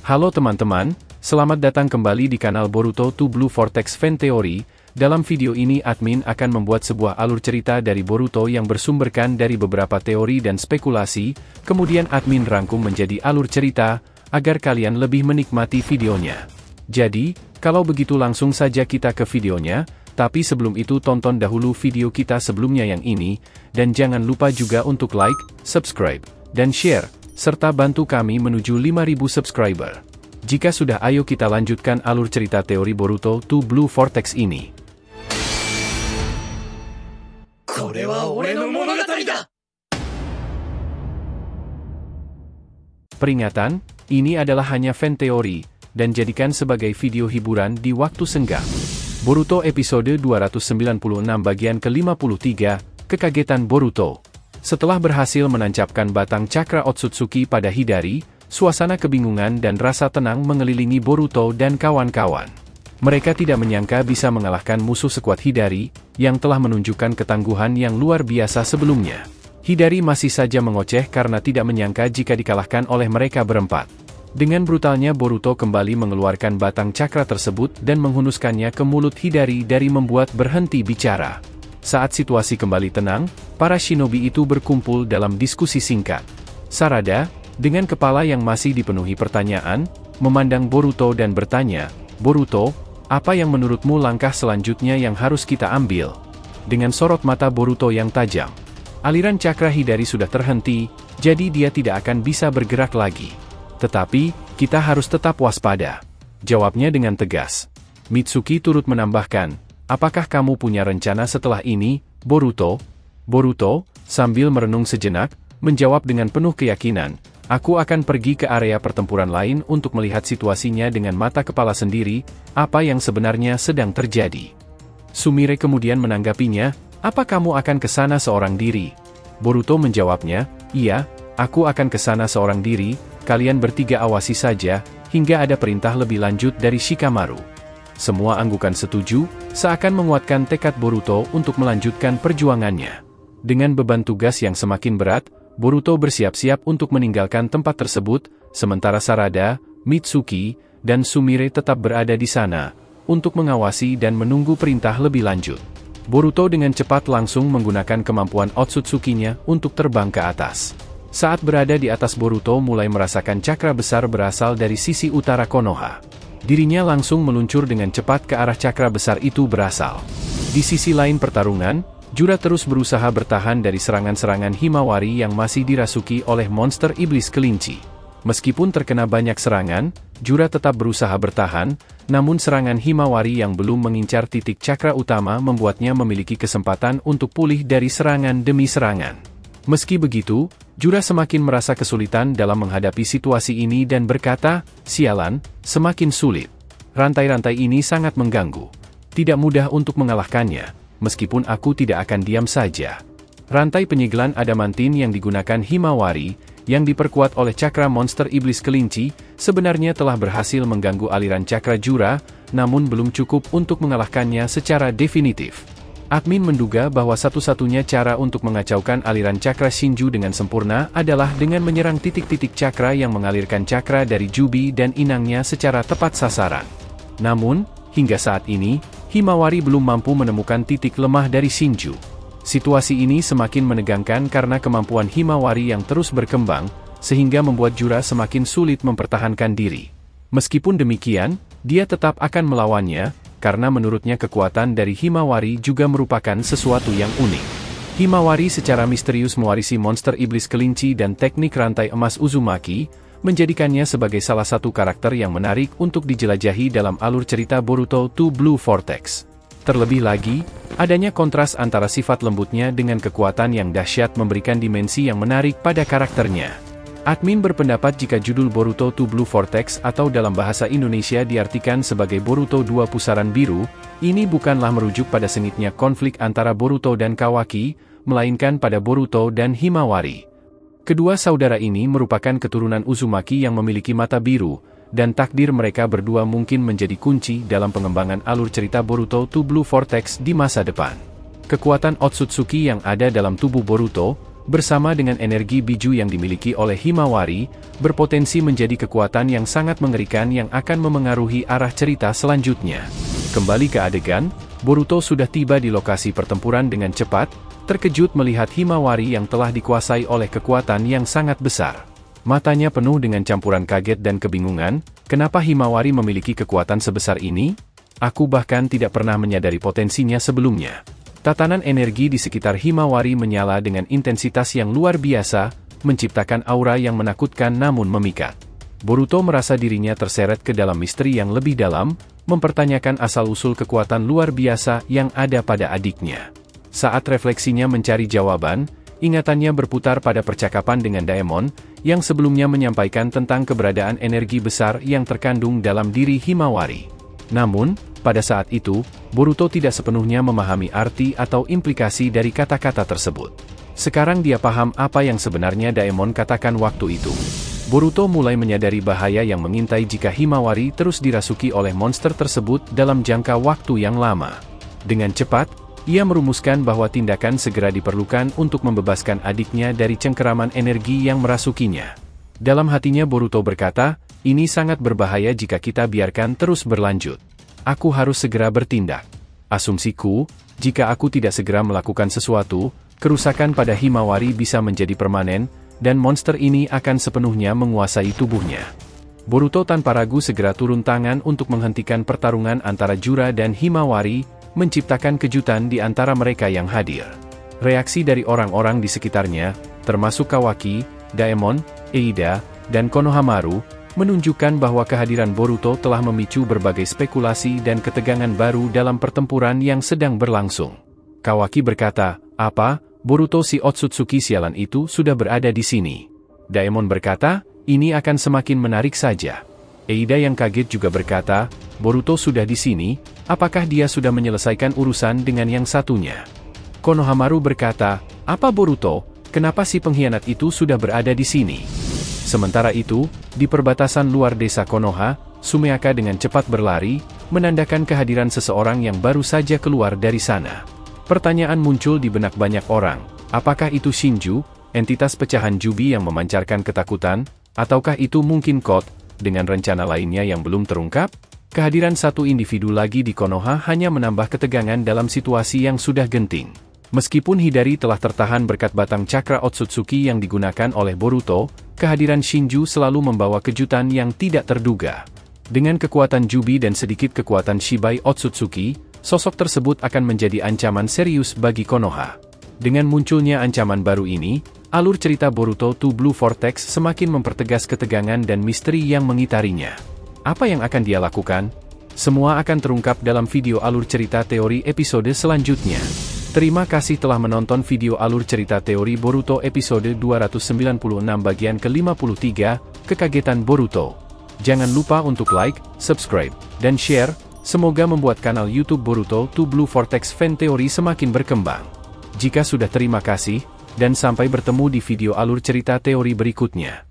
Halo teman-teman, selamat datang kembali di kanal Boruto 2 Blue Vortex Fan Theory. Dalam video ini admin akan membuat sebuah alur cerita dari Boruto yang bersumberkan dari beberapa teori dan spekulasi, kemudian admin rangkum menjadi alur cerita, agar kalian lebih menikmati videonya. Jadi, kalau begitu langsung saja kita ke videonya, tapi sebelum itu tonton dahulu video kita sebelumnya yang ini, dan jangan lupa juga untuk like, subscribe, dan share, serta bantu kami menuju 5.000 subscriber. Jika sudah, ayo kita lanjutkan alur cerita teori Boruto 2 Blue Vortex ini. Peringatan, ini adalah hanya fan teori, dan jadikan sebagai video hiburan di waktu senggang. Boruto episode 296 bagian ke-53, Kekagetan Boruto. Setelah berhasil menancapkan batang cakra Otsutsuki pada Hidari, suasana kebingungan dan rasa tenang mengelilingi Boruto dan kawan-kawan. Mereka tidak menyangka bisa mengalahkan musuh sekuat Hidari, yang telah menunjukkan ketangguhan yang luar biasa sebelumnya. Hidari masih saja mengoceh karena tidak menyangka jika dikalahkan oleh mereka berempat. Dengan brutalnya Boruto kembali mengeluarkan batang cakra tersebut dan menghunuskannya ke mulut Hidari dari membuat berhenti bicara. Saat situasi kembali tenang, para shinobi itu berkumpul dalam diskusi singkat. Sarada, dengan kepala yang masih dipenuhi pertanyaan, memandang Boruto dan bertanya, "Boruto, apa yang menurutmu langkah selanjutnya yang harus kita ambil?" Dengan sorot mata Boruto yang tajam. Aliran cakra Hidari sudah terhenti, jadi dia tidak akan bisa bergerak lagi. Tetapi, kita harus tetap waspada. Jawabnya dengan tegas. Mitsuki turut menambahkan, "Apakah kamu punya rencana setelah ini, Boruto?" Boruto, sambil merenung sejenak, menjawab dengan penuh keyakinan, "Aku akan pergi ke area pertempuran lain untuk melihat situasinya dengan mata kepala sendiri, apa yang sebenarnya sedang terjadi." Sumire kemudian menanggapinya, "Apa kamu akan ke sana seorang diri?" Boruto menjawabnya, "Iya, aku akan ke sana seorang diri, kalian bertiga awasi saja, hingga ada perintah lebih lanjut dari Shikamaru." Semua anggukan setuju, seakan menguatkan tekad Boruto untuk melanjutkan perjuangannya. Dengan beban tugas yang semakin berat, Boruto bersiap-siap untuk meninggalkan tempat tersebut, sementara Sarada, Mitsuki, dan Sumire tetap berada di sana, untuk mengawasi dan menunggu perintah lebih lanjut. Boruto dengan cepat langsung menggunakan kemampuan Otsutsuki-nya untuk terbang ke atas. Saat berada di atas, Boruto mulai merasakan cakra besar berasal dari sisi utara Konoha. Dirinya langsung meluncur dengan cepat ke arah cakra besar itu berasal. Di sisi lain pertarungan, Jura terus berusaha bertahan dari serangan-serangan Himawari yang masih dirasuki oleh monster iblis kelinci. Meskipun terkena banyak serangan, Jura tetap berusaha bertahan, namun serangan Himawari yang belum mengincar titik cakra utama membuatnya memiliki kesempatan untuk pulih dari serangan demi serangan. Meski begitu, Jura semakin merasa kesulitan dalam menghadapi situasi ini dan berkata, "Sialan, semakin sulit. Rantai-rantai ini sangat mengganggu. Tidak mudah untuk mengalahkannya, meskipun aku tidak akan diam saja." Rantai penyegelan adamantin yang digunakan Himawari, yang diperkuat oleh cakra monster iblis kelinci, sebenarnya telah berhasil mengganggu aliran cakra Jura, namun belum cukup untuk mengalahkannya secara definitif. Admin menduga bahwa satu-satunya cara untuk mengacaukan aliran cakra Shinju dengan sempurna adalah dengan menyerang titik-titik cakra yang mengalirkan cakra dari Jubi dan inangnya secara tepat sasaran. Namun, hingga saat ini, Himawari belum mampu menemukan titik lemah dari Shinju. Situasi ini semakin menegangkan karena kemampuan Himawari yang terus berkembang, sehingga membuat Jura semakin sulit mempertahankan diri. Meskipun demikian, dia tetap akan melawannya, karena menurutnya kekuatan dari Himawari juga merupakan sesuatu yang unik. Himawari secara misterius mewarisi monster iblis kelinci dan teknik rantai emas Uzumaki, menjadikannya sebagai salah satu karakter yang menarik untuk dijelajahi dalam alur cerita Boruto 2 Blue Vortex. Terlebih lagi, adanya kontras antara sifat lembutnya dengan kekuatan yang dahsyat memberikan dimensi yang menarik pada karakternya. Admin berpendapat jika judul Boruto 2 Blue Vortex atau dalam bahasa Indonesia diartikan sebagai Boruto 2 Pusaran Biru, ini bukanlah merujuk pada sengitnya konflik antara Boruto dan Kawaki, melainkan pada Boruto dan Himawari. Kedua saudara ini merupakan keturunan Uzumaki yang memiliki mata biru, dan takdir mereka berdua mungkin menjadi kunci dalam pengembangan alur cerita Boruto 2 Blue Vortex di masa depan. Kekuatan Otsutsuki yang ada dalam tubuh Boruto, bersama dengan energi biju yang dimiliki oleh Himawari, berpotensi menjadi kekuatan yang sangat mengerikan yang akan memengaruhi arah cerita selanjutnya. Kembali ke adegan, Boruto sudah tiba di lokasi pertempuran dengan cepat, terkejut melihat Himawari yang telah dikuasai oleh kekuatan yang sangat besar. Matanya penuh dengan campuran kaget dan kebingungan, kenapa Himawari memiliki kekuatan sebesar ini? Aku bahkan tidak pernah menyadari potensinya sebelumnya. Tatanan energi di sekitar Himawari menyala dengan intensitas yang luar biasa, menciptakan aura yang menakutkan namun memikat. Boruto merasa dirinya terseret ke dalam misteri yang lebih dalam, mempertanyakan asal-usul kekuatan luar biasa yang ada pada adiknya. Saat refleksinya mencari jawaban, ingatannya berputar pada percakapan dengan Daemon, yang sebelumnya menyampaikan tentang keberadaan energi besar yang terkandung dalam diri Himawari. Namun, pada saat itu, Boruto tidak sepenuhnya memahami arti atau implikasi dari kata-kata tersebut. Sekarang dia paham apa yang sebenarnya Daemon katakan waktu itu. Boruto mulai menyadari bahaya yang mengintai jika Himawari terus dirasuki oleh monster tersebut dalam jangka waktu yang lama. Dengan cepat, ia merumuskan bahwa tindakan segera diperlukan untuk membebaskan adiknya dari cengkeraman energi yang merasukinya. Dalam hatinya Boruto berkata, ini sangat berbahaya jika kita biarkan terus berlanjut. Aku harus segera bertindak. Asumsiku, jika aku tidak segera melakukan sesuatu, kerusakan pada Himawari bisa menjadi permanen, dan monster ini akan sepenuhnya menguasai tubuhnya. Boruto tanpa ragu segera turun tangan untuk menghentikan pertarungan antara Jura dan Himawari, menciptakan kejutan di antara mereka yang hadir. Reaksi dari orang-orang di sekitarnya, termasuk Kawaki, Daemon, Eida, dan Konohamaru, menunjukkan bahwa kehadiran Boruto telah memicu berbagai spekulasi dan ketegangan baru dalam pertempuran yang sedang berlangsung. Kawaki berkata, "Apa, Boruto si Otsutsuki sialan itu sudah berada di sini?" Daemon berkata, "Ini akan semakin menarik saja." Eida yang kaget juga berkata, "Boruto sudah di sini, apakah dia sudah menyelesaikan urusan dengan yang satunya?" Konohamaru berkata, "Apa Boruto, kenapa si pengkhianat itu sudah berada di sini?" Sementara itu, di perbatasan luar desa Konoha, Sumeaka dengan cepat berlari, menandakan kehadiran seseorang yang baru saja keluar dari sana. Pertanyaan muncul di benak banyak orang, apakah itu Shinju, entitas pecahan Jubi yang memancarkan ketakutan, ataukah itu mungkin Kot, dengan rencana lainnya yang belum terungkap? Kehadiran satu individu lagi di Konoha hanya menambah ketegangan dalam situasi yang sudah genting. Meskipun Hidari telah tertahan berkat batang cakra Otsutsuki yang digunakan oleh Boruto, kehadiran Shinju selalu membawa kejutan yang tidak terduga. Dengan kekuatan Jubi dan sedikit kekuatan Shibai Otsutsuki, sosok tersebut akan menjadi ancaman serius bagi Konoha. Dengan munculnya ancaman baru ini, alur cerita Boruto to Blue Vortex semakin mempertegas ketegangan dan misteri yang mengitarinya. Apa yang akan dia lakukan? Semua akan terungkap dalam video alur cerita teori episode selanjutnya. Terima kasih telah menonton video alur cerita teori Boruto episode 296 bagian ke-53, Kekagetan Boruto. Jangan lupa untuk like, subscribe, dan share, semoga membuat kanal YouTube Boruto to Blue Vortex Fan Theory semakin berkembang. Jika sudah terima kasih, dan sampai bertemu di video alur cerita teori berikutnya.